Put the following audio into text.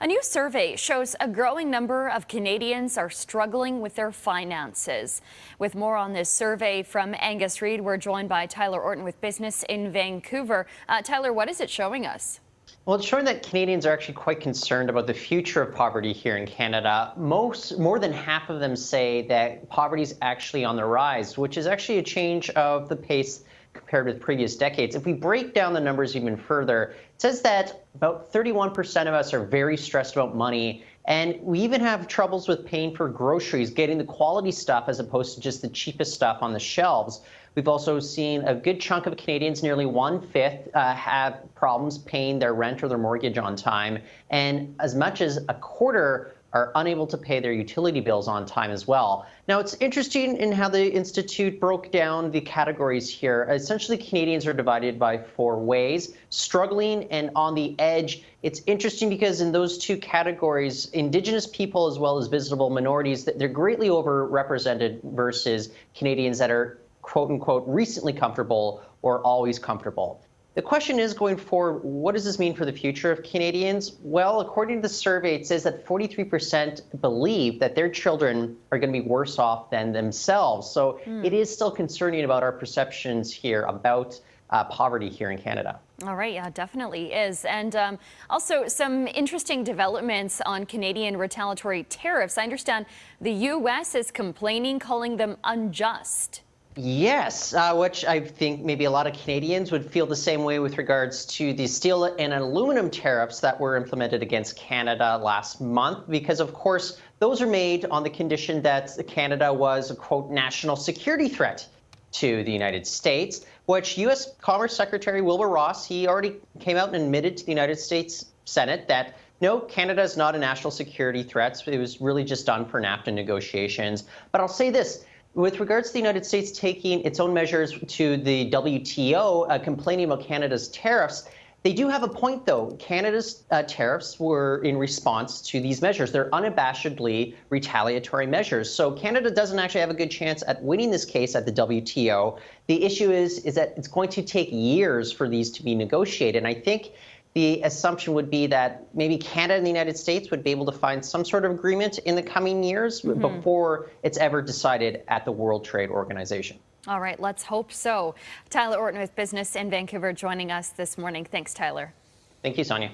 A new survey shows a growing number of Canadians are struggling with their finances. With more on this survey from Angus Reid, we're joined by Tyler Orton with business in Vancouver. Tyler, what is it showing us? Well, it's showing that Canadians are actually quite concerned about the future of poverty here in Canada. More than half of them say that poverty is actually on the rise, which is actually a change of the pace compared with previous decades. If we break down the numbers even further, it says that about 31% of us are very stressed about money, and we even have troubles with paying for groceries, getting the quality stuff as opposed to just the cheapest stuff on the shelves. We've also seen a good chunk of Canadians, nearly 1/5, have problems paying their rent or their mortgage on time, and as much as a quarter are unable to pay their utility bills on time as well. Now, it's interesting in how the Institute broke down the categories here. Essentially, Canadians are divided by 4 ways: struggling and on the edge. It's interesting because in those 2 categories, Indigenous people as well as visible minorities, they're greatly overrepresented versus Canadians that are quote unquote recently comfortable or always comfortable. The question is, going forward, what does this mean for the future of Canadians? Well, according to the survey, it says that 43% believe that their children are going to be worse off than themselves. So it is still concerning about our perceptions here about poverty here in Canada. All right, yeah, definitely is. And also some interesting developments on Canadian retaliatory tariffs. I understand the U.S. is complaining, calling them unjust. Yes, which I think maybe a lot of Canadians would feel the same way with regards to the steel and aluminum tariffs that were implemented against Canada last month, because of course those are made on the condition that Canada was a quote national security threat to the United States, which U.S. Commerce Secretary Wilbur Ross, he already came out and admitted to the United States Senate that no, Canada is not a national security threat. It was really just done for NAFTA negotiations. But I'll say this. With regards to the United States taking its own measures to the WTO, complaining about Canada's tariffs, they do have a point, though. Canada's tariffs were in response to these measures. They're unabashedly retaliatory measures. So Canada doesn't actually have a good chance at winning this case at the WTO. The issue is that it's going to take years for these to be negotiated. And I think the assumption would be that maybe Canada and the United States would be able to find some sort of agreement in the coming years before it's ever decided at the World Trade Organization. All right, let's hope so. Tyler Orton with Business in Vancouver joining us this morning. Thanks, Tyler. Thank you, Sonia.